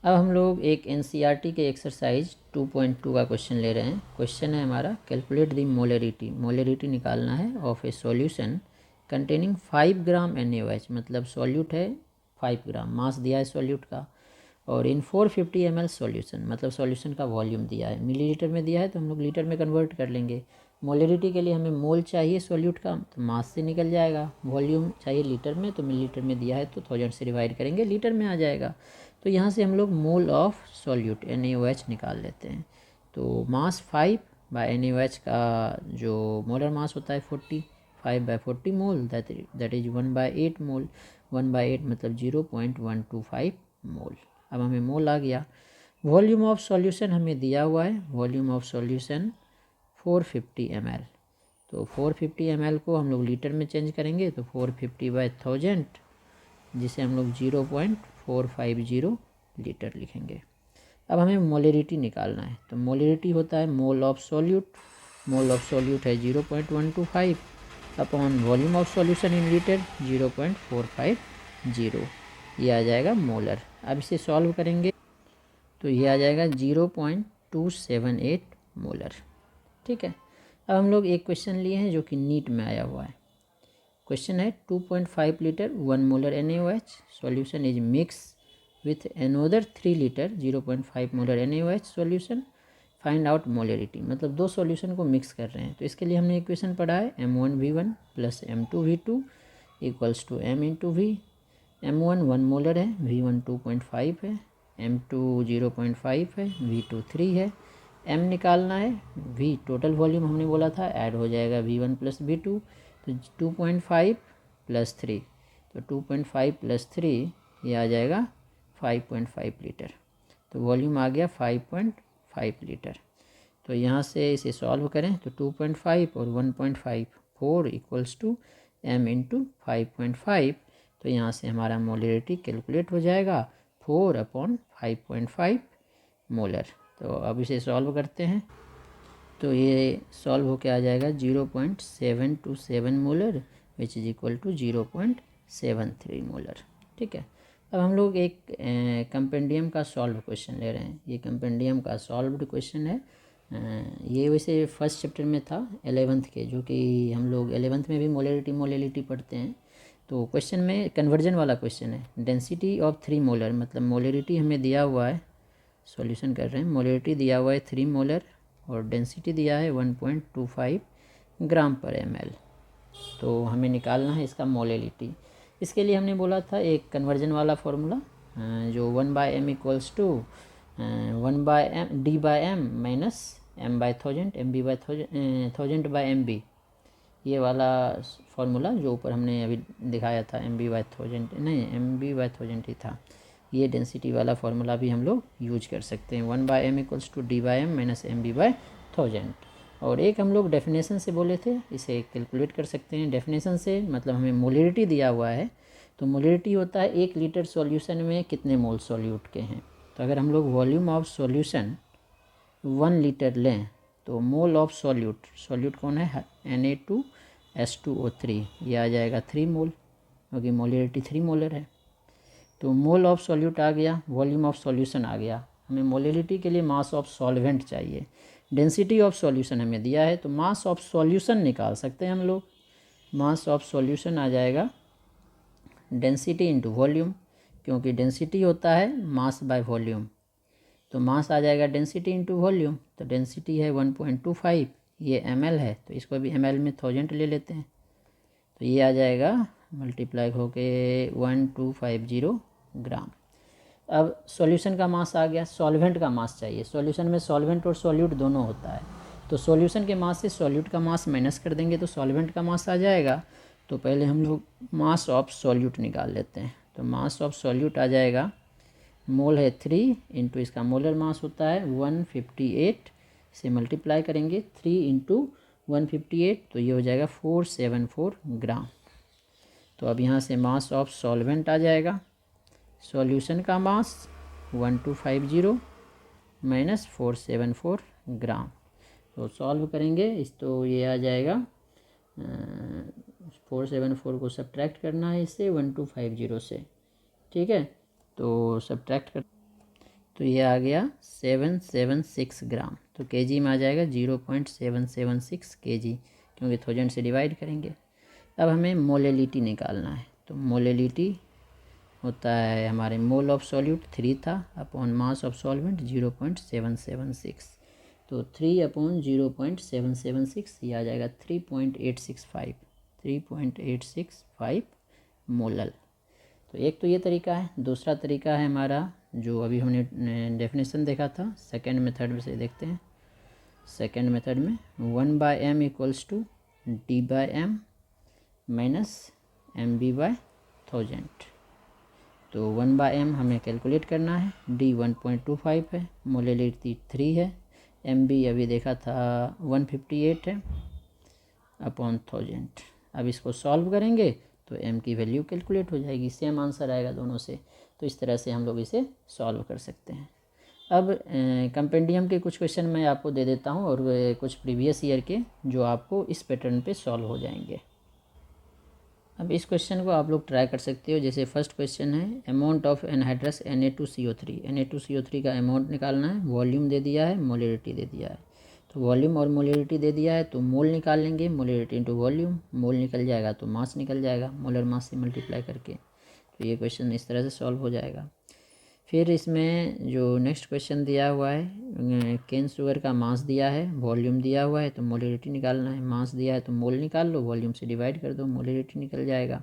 अब हम लोग एक एनसीईआरटी के एक्सरसाइज 2.2 का क्वेश्चन ले रहे हैं। क्वेश्चन है हमारा कैलकुलेट द मोलरिटी, मोलरिटी निकालना है of A solution containing 5 gram NaOH, मतलब सॉल्यूट है 5 ग्राम, मास दिया है सॉल्यूट का, और इन 450 ml सॉल्यूशन, मतलब सॉल्यूशन का वॉल्यूम दिया है, मिलीलीटर में दिया है तो हम लोग लीटर में कन्वर्ट कर लेंगे। मोलरिटी के लिए हमें मोल चाहिए सॉल्यूट का, तो मास से निकल जाएगा। वॉल्यूम चाहिए लीटर में, तो मिलीलीटर में दिया है तो 1000 से डिवाइड करेंगे, लीटर में आ जाएगा। तो यहाँ से हम लोग मोल ऑफ सॉल्यूट NaOH निकाल लेते हैं। तो मास 5 बाय NaOH का जो मोलर मास होता है 40, 5/40 मोल, दैट इज 1/8 मोल। 1/8 मतलब 0.125 मोल। अब हमें मोल आ गया। वॉल्यूम ऑफ सॉल्यूशन हमें दिया हुआ है, वॉल्यूम ऑफ सॉल्यूशन 450 ml। तो 450 ml को हम लोग लीटर में चेंज करेंगे, तो 450/1000, जिसे हम लोग 0.450 लीटर लिखेंगे। अब हमें मोलरिटी निकालना है, तो मोलरिटी होता है mole of solute. Mole of solute है 0.125 upon volume of solution in litre 0.450, ये आ जाएगा मोलर। अब इसे सॉल्व करेंगे तो ये आ जाएगा 0.278 मोलर। ठीक है। अब हम लोग एक क्वेश्चन लिए हैं जो कि नीट में आया हुआ है। क्वेश्चन है 2.5 litre 1 molar NaOH solution is mix with another 3 litre 0.5 molar NaOH solution, find out molarity, मतलब दो सॉल्यूशन को मिक्स कर रहे हैं। तो इसके लिए हमने इक्वेशन पढ़ा है M1V1 plus M2V2 equals to M into V। M1 1 molar है, V1 2.5 है, M2 0.5 है, V2 3 है। M निकालना है, V टोटल वॉल्यूम हमने बोला था, ऐड हो जाएगा V1 प्लस V2, तो 2.5 प्लस 3, तो 2.5 प्लस 3 ये आ जाएगा 5.5 लीटर। तो वॉल्यूम आ गया 5.5 लीटर। तो यहाँ से इसे सॉल्व करें तो 2.5 और 1.5 4 इक्वल्स टू M इंटू 5.5। तो यहाँ से हमारा मोलरिटी कैलकुलेट हो जाएगा 4/5.5 मोलर। तो अब इसे सॉल्व करते हैं तो ये सॉल्व होके आ जाएगा 0.727 molar which is equal to 0.73 molar. ठीक है। अब हम लोग एक कंपेंडियम का सॉल्व क्वेश्चन ले रहे हैं। ये कंपेंडियम का सॉल्व्ड क्वेश्चन है। ये वैसे फर्स्ट चैप्टर में था 11th के, जो कि हम लोग 11th में भी मोलरिटी पढ़ते हैं। तो क्वेश्चन में कन्वर्जन वाला क्वेश्चन है। डेंसिटी ऑफ 3 मोलर, मतलब मोलरिटी हमें दिया हुआ है, सॉल्यूशन कर रहे हैं। मोलरिटी दिया हुआ है 3 मोलर और डेंसिटी दिया है 1.25 ग्राम पर ml। तो हमें निकालना है इसका मोलरिटी। इसके लिए हमने बोला था एक कन्वर्जन वाला फॉर्मूला, जो 1/m equals to 1/m D/m minus M/1000 MB/1000 ये वाला फार्मूला जो ऊपर हमने अभी दिखाया था, MB/1000 नहीं, MB/1000 ही था। ये डेंसिटी वाला फार्मूला भी हम लोग यूज कर सकते हैं, 1/m equals to D/m minus MB/1000। और एक हम लोग डेफिनेशन से बोले थे, इसे कैलकुलेट कर सकते हैं डेफिनेशन से, मतलब हमें मोलरिटी दिया हुआ है। तो मोलरिटी होता है 1 लीटर सॉल्यूशन में कितने मोल सॉल्यूट के हैं। तो अगर हम लोग वॉल्यूम ऑफ सॉल्यूशन 1 लीटर लें तो मोल ऑफ सॉल्यूट कौन है, Na2H2O3, ये आ जाएगा 3 मोल, क्योंकि मोलरिटी 3 मोलर है। तो मोल ऑफ सॉल्यूट आ गया, वॉल्यूम ऑफ सॉल्यूशन आ गया। हमें मोलरिटी के लिए मास ऑफ सॉल्वेंट चाहिए। डेंसिटी ऑफ सॉल्यूशन हमें दिया है, तो मास ऑफ सॉल्यूशन निकाल सकते हैं हम लोग। मास ऑफ सॉल्यूशन आ जाएगा डेंसिटी इंटू वॉल्यूम, क्योंकि डेंसिटी होता है मास बाय वॉल्यूम। तो मास आ जाएगा डेंसिटी इंटू वॉल्यूम। तो डेंसिटी है 1.25, ये ml है, तो इसको भी ml में 1000 ले लेते हैं। तो ये आ जाएगा मल्टीप्लाई होके 1250 ग्राम। अब सॉल्यूशन का मास आ गया, सॉल्वेंट का मास चाहिए। सॉल्यूशन में सॉल्वेंट और सॉल्यूट दोनों होता है, तो सॉल्यूशन के मास से सॉल्यूट का मास माइनस कर देंगे तो सॉल्वेंट का मास आ जाएगा। तो पहले हम लोग मास ऑफ सॉल्यूट निकाल लेते हैं। तो मास ऑफ सॉल्यूट आ जाएगा, मोल है 3 इंटू इसका मोलर मास होता है 158 से मल्टीप्लाई करेंगे 3 इंटू 158, तो ये हो जाएगा 474 ग्राम। तो अब यहाँ से मास ऑफ सॉल्वेंट आ जाएगा, सॉल्यूशन का मास 1250 माइनस 474 ग्राम। तो सॉल्व करेंगे इस, तो ये आ जाएगा 474 को सब्ट्रैक्ट करना है इससे 1250 से। ठीक है, तो सब्ट्रैक्ट कर, तो ये आ गया 776 ग्राम। तो केजी में आ जाएगा 0.776 केजी, क्योंकि 1000 से डिवाइड करेंगे। अब हमें मोलेलिटी निकालना है। तो मोलेलिटी होता है हमारे मोल ऑफ सॉल्यूट 3 था अपॉन मास ऑफ सॉल्वेंट 0.776। तो 3 अपॉन 0.776 ये आ जाएगा 3.865 मोलल। तो एक तो ये तरीका है। दूसरा तरीका है हमारा जो अभी हमने डेफिनेशन देखा था सेकेंड मेथड में से देखते हैं। सेकेंड मेथड में 1/m equals to D/m minus MB/1000। तो 1/m हमें कैलकुलेट करना है। D 1.25 है, मोलेलिटी 3 है, MB अभी देखा था 158 है अपॉन 1000। अब इसको सॉल्व करेंगे तो m की वैल्यू कैलकुलेट हो जाएगी, सेम आंसर आएगा दोनों से। तो इस तरह से हम लोग इसे सॉल्व कर सकते हैं। अब कंपेंडियम के कुछ क्वेश्चन मैं आपको दे देता हूँ और कुछ प्रीवियस ईयर के जो आपको इस पैटर्न पे सॉल्व हो जाएंगे। अब इस क्वेश्चन को आप लोग ट्राई कर सकते हो। जैसे फर्स्ट क्वेश्चन है amount of anhydrous Na2CO3। Na2CO3 का अमाउंट निकालना है, वॉल्यूम दे दिया है, मोलरिटी दे दिया है। तो वॉल्यूम और मोलरिटी दे दिया है तो मोल निकाल लेंगे, मोलरिटी इंटू वॉल्यूम, मोल निकल जाएगा तो मास निकल जाएगा मोलर मास से मल्टीप्लाई करके। तो ये क्वेश्चन इस तरह से सॉल्व हो जाएगा। फिर इसमें जो नेक्स्ट क्वेश्चन दिया हुआ है केन शुगर का मास दिया है, वॉल्यूम दिया हुआ है तो मोलरिटी निकालना है। मास दिया है तो मोल निकाल लो, वॉल्यूम से डिवाइड कर दो, मोलरिटी निकल जाएगा।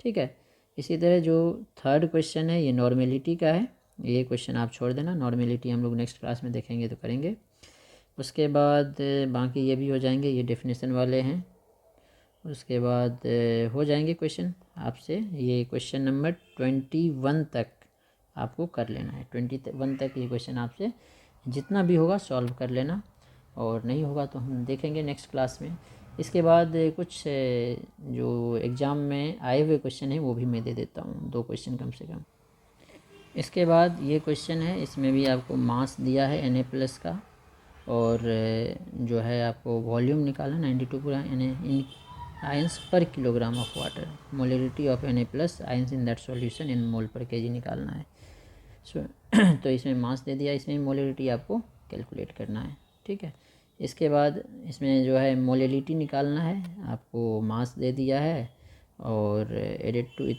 ठीक है। इसी तरह जो थर्ड क्वेश्चन है ये नॉर्मेलिटी का है। ये क्वेश्चन आप छोड़ देना, नॉर्मेलिटी हम लोग नेक्स्ट क्लास में देखेंगे तो करेंगे। उसके बाद बाकी ये भी हो जाएंगे, ये डेफिनेशन वाले हैं। उसके बाद हो जाएंगे क्वेश्चन आपसे। ये क्वेश्चन नंबर 21 तक आपको कर लेना है। 21 तक ये क्वेश्चन आपसे जितना भी होगा सॉल्व कर लेना, और नहीं होगा तो हम देखेंगे नेक्स्ट क्लास में। इसके बाद कुछ जो एग्ज़ाम में आए हुए क्वेश्चन हैं वो भी मैं दे देता हूँ, 2 क्वेश्चन कम से कम। इसके बाद ये क्वेश्चन है, इसमें भी आपको मास दिया है Na+ का, और जो है आपको वॉल्यूम निकालना 92 पूरा in ions per kilogram of water, molarity of Na+ ions in that solution in mole per KG निकालना है। तो इसमें मास दे दिया, इसमें मोलरिटी आपको कैलकुलेट करना है। ठीक है। इसके बाद इसमें जो है मोलरिटी निकालना है, आपको मास दे दिया है और एडेड टू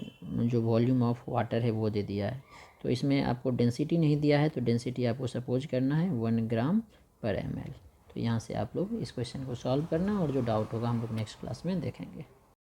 जो वॉल्यूम ऑफ वाटर है वो दे दिया है। तो इसमें आपको डेंसिटी नहीं दिया है, तो डेंसिटी आपको सपोज करना है 1 ग्राम पर ml। तो यहाँ से आप लोग इस क्वेश्चन को सॉल्व करना, और जो डाउट होगा हम लोग नेक्स्ट क्लास में देखेंगे।